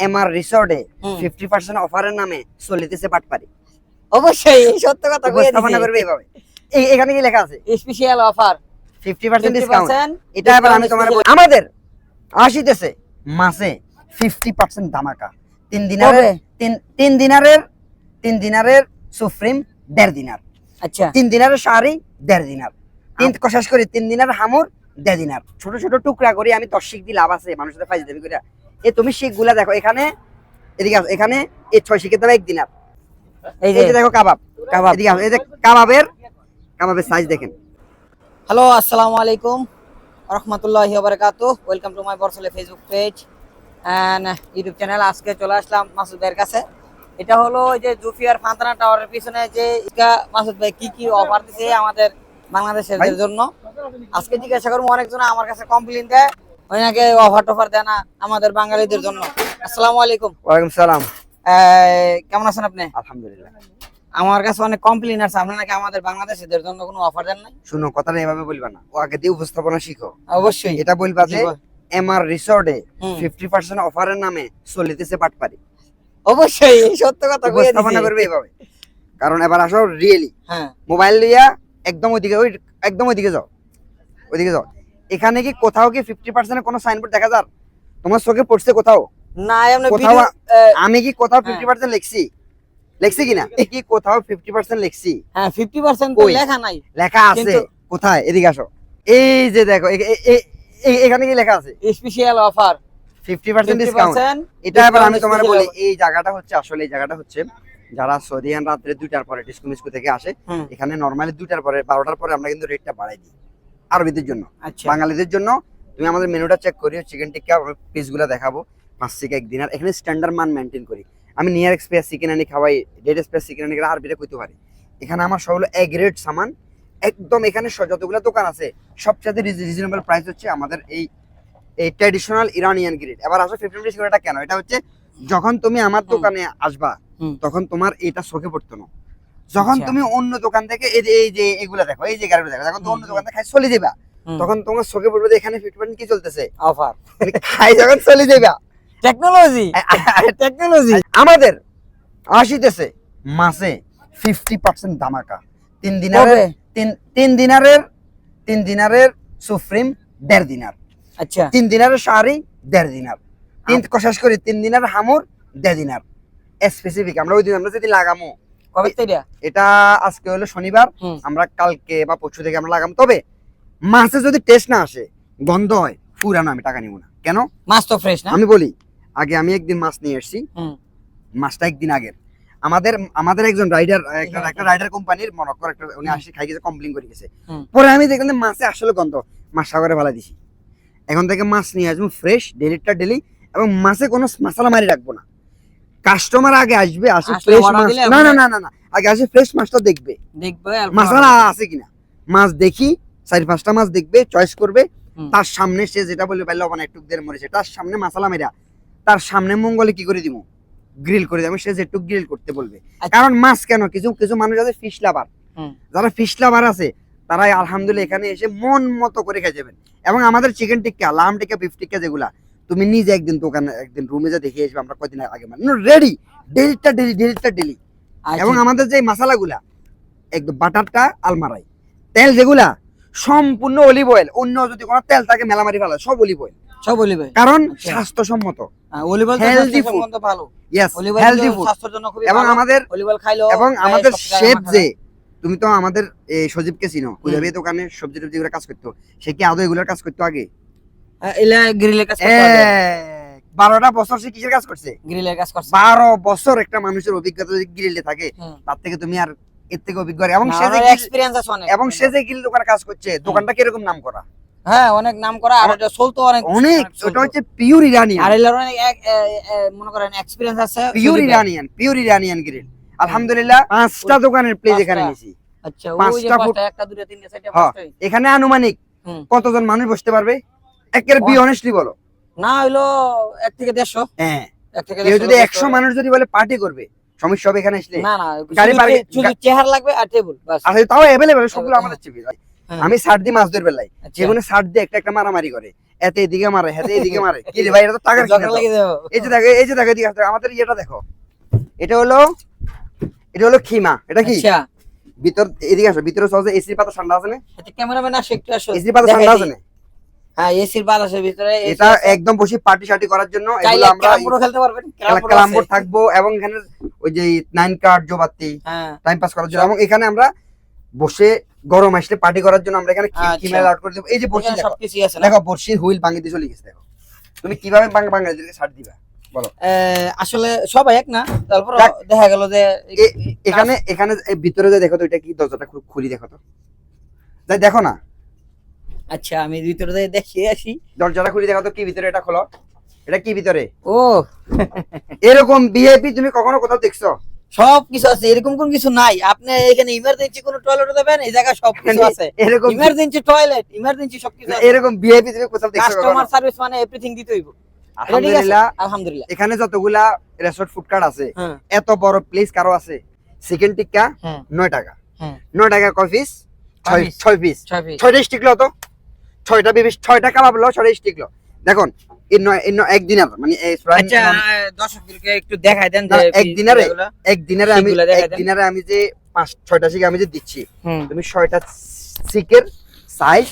MR রিসোর্টে 50% অফারের নামে চলিতেছে পাটপারি। অবশ্যই এই সত্য কথা কইয়া উপস্থাপনা করবে এইভাবে। এখানে কি লেখা আছে? Special offer 50% discount. এটা আবার আমি তোমার আমাদের আসিতেছে মাসে 50% ধামাকা। 3 দিনারের সুপ্রিম 1.5 দিনার। আচ্ছা 3 দিনারের শাড়ি 1.5 দিনার। 3 কষাস করে 3 দিনারের হামুর 1.5 দিনার। ছোট ছোট টুকরা করে আমি 10 শিক দিয়ে লাভ আছে মানুষের ফাইজ দেবি করে। তুমি শিকগুলা দেখো এখানে, এদিকে আসো, এখানে এই 6 শিকের দাম 1 দিনার। এই যে দেখো কাবাব এদিকে আসো, এই যে কাবাবের সাইজ দেখেন। হ্যালো আসসালামু আলাইকুম রাহমাতুল্লাহি ওয়া বারাকাতুহু। ওয়েলকাম টু মাই বরসলে Facebook page and YouTube channel. আজকে চলে আসলাম মাসুদ ভাইয়ের কাছে। এটা হলো যে জুফিয়ার ফান্তানা টাওয়ারের পিছনে যে মাসুদ ভাই কি অফার দিছে আমাদের বাংলাদেশের জন্য। আজকে জিজ্ঞাসা করবো, অনেকজন আমার কাছে কমপ্লেইন দেয় ওই নাকি অফার টফার দেয় না আমাদের বাঙালিদের জন্য। আসসালামু আলাইকুম। ওয়ালাইকুম সালাম। কেমন আছেন আপনি? আলহামদুলিল্লাহ। আমার কাছে অনেক কমপ্লেইন আছে আপনি নাকি আমাদের বাংলাদেশিদের জন্য কোনো অফার দেন নাই। শুনো, কথাটা এভাবে বলবা না, ও আগে দিয়ে উপস্থাপনা শিখো। অবশ্যই এটা বলবা যে এমআর রিসোর্টে 50% অফারের নামে চলিতেছে পাটপারি। অবশ্যই এই সত্য কথা কইয়া উপস্থাপনা করবে এইভাবে। কারণ এবার আসো রিয়েলি, হ্যাঁ মোবাইল লিয়া একদম ওইদিকে যাও, ওইদিকে যাও। এখানে কি কোথাও কি 50% এর কোনো সাইনবোর্ড দেখা যায়? তোমার চোখে পড়ছে কোথাও? না এমনি কোথাও আমি কি কোথাও হ্যাঁ। 50% লেখছি কিনা? কি কোথাও 50% লিখছি? হ্যাঁ 50% তো কই? লেখা নাই। লেখা আছে কিন্তু- কোথায়? এদিকে আসো, এই যে দেখো এখানে কি লেখা আছে? Special offer 50% discount. 50% এটা আবার আমি তোমার special বলি, offer। এই জায়গাটা হচ্ছে আসলে এই জায়গাটা হচ্ছে যারা সৌদিয়ান রাত্রে 2টার পরে ডিসকো থেকে আসে, হুম। এখানে নরমালি 2টার পরে 12টার পরে আমরা কিন্তু রেটটা বাড়াই দিই আরবিদের জন্য। আচ্ছা বাঙালিদের জন্য তুমি আমাদের মেনুটা চেক করিও, চিকেন টিক্কা পিসগুলো দেখাবো 5 থেকে 1 দিনার। এখানে স্ট্যান্ডার্ড মান মেনটেন করি। আমি নিয়ার এক্সপ্রেস চিকেন আনি খাওয়াই, ডেড এক্সপ্রেস চিকেন আনি আরবিটা কইতে পারি। এখানে আমার সব হলো এ গ্রেড সামান একদম। এখানে যতগুলো দোকান আছে সবচেয়ে রিজনেবল প্রাইস হচ্ছে আমাদের এই ট্র্যাডিশনাল ইরানিয়ান গ্রিড। এবার আসো 50% ডিসকাউন্ট। এটা কেন? এটা হচ্ছে যখন তুমি আমার দোকানে আসবা তখন তোমার এটা চোখে পড়তো না। যখন আচ্ছা। তুমি অন্য দোকান থেকে এই যে এগুলা দেখো, এই যে গাড়িগুলো দেখো, যখন তুমি অন্য দোকান থেকে খাই চলে যাবা তখন তোমার চোখে পড়বে যে এখানে 50% কি চলতেছে অফার। খাই যখন চলে যাবা। টেকনোলজি আমাদের আসিতেছে মাসে 50% ধামাকা। 3 দিনারের সুপ্রিম 1.5 দিনার। আচ্ছা 3 দিনারের শাড়ি 1.5 দিনার। 3 কষাস করে 3 দিনার হামুর 1.5 দিনার। স্পেসিফিক আমরা ওই দিন আমরা যদি লাগামো, কবে থেকে? এটা আজকে হলো শনিবার, আমরা কালকে বা পরশু থেকে আমরা লাগাম। তবে মাছে যদি টেস্ট না আসে, গন্ধ হয়, পুরানো আমি টাকা নিব না। কেন? মাছ তো ফ্রেশ না। আমি বলি, আগে আমি একদিন মাছ নিয়ে এসেছি, মাছটা একদিন আগের। আমাদের একজন রাইডার, একটা রাইডার কোম্পানির মনক্কর একটা উনি আসি খাই গেছে, কমপ্লেইন করে গেছে। পরে আমি দেখলাম যে মাছে আসলে গন্ধ, মাছ সাগরে ফেলা দিছি। এখন থেকে মাছ নিয়ে আসবো ফ্রেশ, ডেলিটা ডেলি, এবং মাছে কোনো মশলা মারি রাখবো না। কাস্টমার আগে আসবে, আসে ফ্রেশ মাছ, না আগে আসে ফ্রেশ মাছটা দেখবে মশলা আছে কিনা। মাছ দেখি 4-5টা মাছ দেখবে, চয়েস করবে, তার সামনে সে যেটা বলবে পারলে লবণ একটু দের মরেছে, তার সামনে মশলা মেরা তার সামনে মঙ্গলে কি করে দিব, গ্রিল করে দেবো। সে যেটুক গ্রিল করতে বলবে। কারণ মাছ কেন, কিছু মানুষ আছে ফিশ লাভার, যারা ফিশ লাভার আছে তারাই আলহামদুলিল্লাহ এখানে এসে মন মতো করে খেয়ে যাবেন। এবং আমাদের চিকেন টিক্কা, লাম টিক্কা, বিফ টিক্কা যেগুলা তুমি নিজে একদিন দোকানে একদিন রুমে যা দেখে আসবে, আমরা কয়দিন আগে মানে রেডি, ডেলিটা ডেলি। এবং আমাদের যে মশলাগুলা একদম বাটারটা আলমারাই, তেল যেগুলা সম্পূর্ণ অলিভ অয়েল, অন্য যদি কোনো তেল থাকে মেলামারি ফেলা, সব অলিভ অয়েল, কারণ স্বাস্থ্যসম্মত, অলিভ অয়েল হেলদি ফুড, ভালো। Yes olive oil healthy food. স্বাস্থ্যের জন্য খুবই এবং ভালো। আমাদের অলিভ অয়েল খাইলো, এবং আমাদের শেফ যে, তুমি তো আমাদের এই সজীবকে চিনো, কুজাবি দোকানে সবজি টবজি গুলো কাজ করতো, সে কি আদৌ এগুলোর কাজ করতো আগে? এলা গ্রিলের কাজ করতে হবে। 12টা বছর সে কিসের কাজ করছে? গ্রিলের কাজ করছে। 12 বছর একটা মানুষের অভিজ্ঞতা যদি গ্রিলে থাকে, তার থেকে তুমি আর এর থেকে অভিজ্ঞ। এবং সে যে এক্সপেরিয়েন্স আছে অনেক। এবং সে যে গ্রিল দোকানে কাজ করছে, দোকানটা কিরকম নাম করা? হ্যাঁ অনেক নাম করা, আর এটা চলতো অনেক। ওটা হচ্ছে পিওর ইরানিয়ান। আর এলার অনেক মনে করেন এক্সপেরিয়েন্স আছে। Pure Iranian grill. আলহামদুলিল্লাহ 5টা দোকানের প্লেস এখানে নিছি। আচ্ছা ওই যে 5টা, 1 2 3 4 5টাই। এখানে আনুমানিক কতজন মানুষ বসতে পারবে? একের বি অনেস্টলি বলো। না হইলো 1 থেকে 150। হ্যাঁ 1 থেকে 150। যদি 100 মানুষ যদি বলে পার্টি করবে, সমস্যা হবে এখানে আসলে? না গাড়ি পার্কিং শুধু চেহারা লাগবে আর টেবিল বাস। আর তাও अवेलेबल সবগুলো আমাদের চেয়ে। হ্যাঁ। আমি ছাড় দিই মাছ ধরবে লাই, আচ্ছা। যেগুলো ছাড় দিয়ে একটা একটা মারামারি করে, এতে এদিকে মারে হেতে এদিকে মারে, কি রে ভাই এটা তো টাকার ঝগড়া খেলা তো। লেগে যাবো। এই যে দেখো এদিকে আসো, আমাদের ইয়েটা দেখো, এটা হলো খিমা, এটা কি আচ্ছা ভিতর, এদিকে আসো, ভিতরে সহজে এসির পাতা ঠান্ডা আছে না, আচ্ছা ক্যামেরাম্যান আসো একটু আসো, এসির পাতা দেখাই ঠান্ডা দিই। আছে না, হ্যাঁ এসির বাতাসের ভিতরে AC এটা আছে। একদম বসে পার্টি শার্টি করার জন্য চাইলে এগুলো আমরা ক্যারাম বোর্ডও খেলতে পারবেন, ক্যারাম বোর্ড ক্যালাম আছে। বোর্ড থাকবো, এবং এখানে ওই যে 9 কার্ড জোবাতি হ্যাঁ টাইম পাস করার জন্য, এবং এখানে আমরা বসে গরম আসলে পার্টি করার জন্য আমরা এখানে আচ্ছা। খিমেল আউট করে দেবো। এই যে বসে এখানে দেখো, সবকিছুই আছে না? দেখো বর্ষির হুইল ভাঙিয়ে দিয়ে চলে গেছে, দেখো তুমি কিভাবে বাংলাদেশকে ছাড় দিবা বলো। আসলে সবাই এক না, তারপর যাক। দেখা গেল যে এখানে এখানে এই ভিতরে যে দেখো তো, এটা কি দরজাটা খুলি দেখো তো, যাই দেখো না, আচ্ছা আমি ভিতরে যাই দেখিয়ে আসি। দরজাটা খুলি দেখো তো, কি ভিতরে, এটা খোলো, এটা কি ভিতরে, ও এরকম ভিআইপি তুমি কখনো কোথাও দেখছো? সব কিছু আছে, এরকম কোন কিছু নাই। আপনি এখানে ইমার্জেন্সি কোনো টয়লেট দেবেন, এই জায়গায় সব কিছু আছে। এরকম ইমার্জেন্সি টয়লেট, ইমার্জেন্সি সবকিছু আছে। এরকম ভিআইপি তুমি কোথাও দেখছো কখনো? কাস্টমার সার্ভিস মানে এভরিথিং দিতে হইব। এটা ঠিক আছে? আলহামদুলিল্লাহ, আলহামদুলিল্লাহ। এখানে যতগুলা রেসর্ট ফুড কার্ট আছে, হ্যাঁ এত বড় প্লেস কারো আছে? সেকেন্ড টিক্কা হ্যাঁ 9 টাকা, হ্যাঁ 9 টাকা কফিস, ছয় piece। 6 piece, 6 piece. 6টা স্টিক লো তো, 6টা বিবিস, 6টা কাবাব লো, 6টা স্টিক লো। দেখুন একদিনের মানে আচ্ছা দর্শকদেরকে একটু দেখাই দেন যে একদিনারে এগুলা। একদিনারে শিকগুলা দেখাই দেন। একদিনারে আমি যে 5-6টা শিক আমি যে দিচ্ছি, হুম তুমি 6টা শিকের সাইজ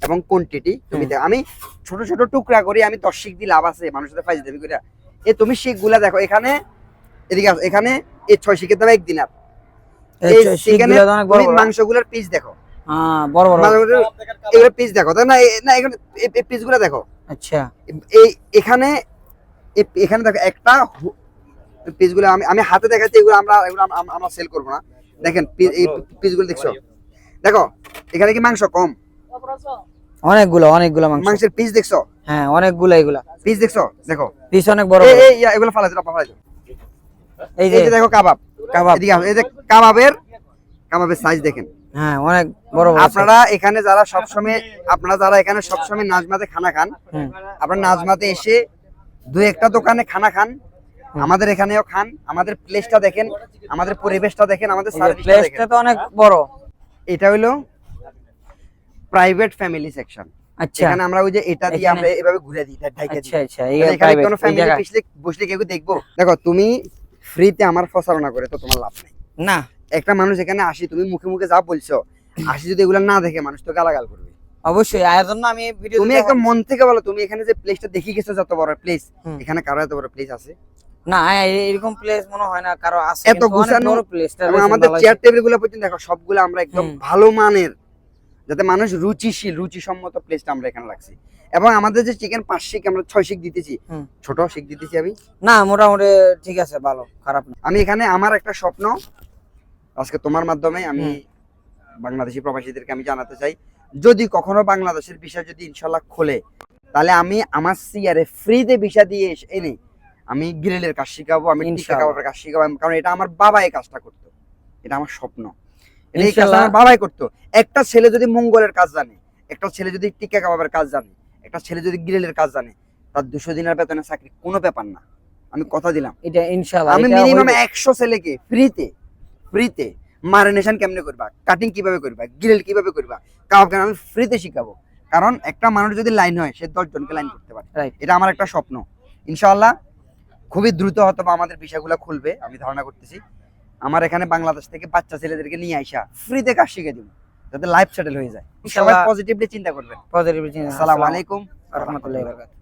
এবং কোয়ান্টিটি তুমি দেখো, আমি ছোট ছোট টুকরা করি, আমি 10 শিক দিয়ে লাভ আছে মানুষের ফাইজ দেবি করে। তুমি শিকগুলা দেখো, এখানে এদিকে আসো, এখানে এই 6 শিকের দাম 1 দিনার। এই আচ্ছা, সেখানে শিকগুলা তো অনেক বড় তুমি বড়। মাংসগুলোর পিস দেখো, হ্যাঁ বড় বড়। এগুলো পিস দেখো, তাই না? না এখানে এই পিসগুলো দেখো, আচ্ছা এই এখানে এখানে দেখো একটা পিসগুলো আমি হাতে দেখাচ্ছি, এগুলো আমরা সেল করবো না। দেখেন এই পিসগুলো দেখছো, দেখো এখানে কি মাংস কম? অনেকগুলো অনেকগুলো মাংস। মাংসের পিস দেখছো, হ্যাঁ অনেকগুলো, এগুলা পিস দেখছো, দেখো পিস অনেক বড় এই বড়। এই এগুলো ফালাই দাও, ফালাই দাও। এই এই যে যে দেখো কাবাব, কাবাব। এদিকে আসো, এই যে কাবাবের সাইজ দেখেন। হ্যাঁ অনেক বড় বড়। আপনারা এখানে যারা এখানে সবসময় নাজমাতে খানা খান, হুম। আপনারা নাজমাতে এসে 2-1টা দোকানে খানা খান, আমাদের এখানেও খান। আমাদের প্লেসটা দেখেন, আমাদের পরিবেশটা দেখেন, আমাদের সার্ভিসটা প্লেসটা দেখেন। তো অনেক বড়। এটা হলো প্রাইভেট ফ্যামিলি সেকশন। আচ্ছা এখানে আমরা ওই যে এটা দিয়ে এখানে- আমরা এভাবে ঘুরে দিই, ঢাইকা দিই। আচ্ছা আচ্ছা এই এখানে প্রাইভেট কোনো এই ফ্যামিলি জায়গা বসলে কেউ দেখবো? দেখো তুমি ফ্রিতে আমার প্রচারণা করে তো তোমার লাভ নেই। না। একটা মানুষ এখানে আসি, তুমি মুখে মুখে যা বলছো, আসি যদি এগুলো না দেখে, মানুষ তো গালাগাল করবে। অবশ্যই আয়োজন না, আমি ভিডিও তুমি একদম মন থেকে বলো, তুমি এখানে যে প্লেসটা দেখি গেছো, যত বড় প্লেস, হুম। এখানে কারো এত বড় প্লেস আছে? না এরকম প্লেস মনে হয় না কারো আছে, এত কিন্তু অনেক গুছানো, বড় প্লেসটা। এবং আমাদের চেয়ার টেবিল গুলো পর্যন্ত দেখো, সবগুলো আমরা একদম হুম। ভালো মানের, যাতে মানুষ রুচিসম্মত প্লেসটা আমরা এখানে রাখছি। এবং আমাদের যে চিকেন 5 শিক আমরা 6 শিক দিতেছি, হুম। ছোট শিক দিতেছি আমি। না মোটামুটি ঠিক আছে, ভালো, খারাপ না। আমি এখানে আমার একটা স্বপ্ন আজকে তোমার মাধ্যমে আমি বাংলাদেশি প্রবাসীদেরকে আমি জানাতে চাই, যদি কখনো বাংলাদেশের ভিসা যদি ইনশাল্লাহ খোলে, তাহলে আমি আমার সিআরে ফ্রিতে ভিসা দিয়ে এনে আমি গ্রিলের কাজ শিখাবো, আমি টিক্কা ইনশাআল্লাহ। কাবাবের কাজ শিখাবো, কারণ এটা আমার বাবা এই কাজটা করতো, এটা আমার স্বপ্ন। এই কাজটা ইনশাআল্লাহ। আমার বাবাই করতো। একটা ছেলে যদি মঙ্গলের কাজ জানে, একটা ছেলে যদি টিক্কা কাবাবের কাজ জানে, একটা ছেলে যদি গ্রিলের কাজ জানে, তার 200 দিনের বেতনে চাকরি কোনো ব্যাপার না, আমি কথা দিলাম। এটা ইনশাআল্লাহ আমি এটা মিনিমাম হইবো। 100 ছেলেকে ফ্রিতে মারিনেশন কেমনে করবা, কাটিং কিভাবে করবা, গ্রিল কিভাবে করবা, কাবাব কেন, আমি ফ্রিতে শিখাবো। কারণ একটা মানুষ যদি লাইন হয়, সে 10 জনকে লাইন করতে পারে। Right. এটা আমার একটা স্বপ্ন। ইনশাআল্লাহ খুবই দ্রুত হয়তো বা আমাদের বিষয়গুলো খুলবে, আমি ধারণা করতেছি। আমার এখানে বাংলাদেশ থেকে বাচ্চা ছেলেদেরকে নিয়ে আইসা ফ্রিতে কাজ শিখে দিব, যাতে লাইফ সেটেল হয়ে যায়। সবাই ইনশাআল্লাহ। পজিটিভলি চিন্তা করবেন। পজিটিভ চিন্তা। আসসালামু আলাইকুম ওয়া রাহমাতুল্লাহি ওয়া বারাকাতুহু।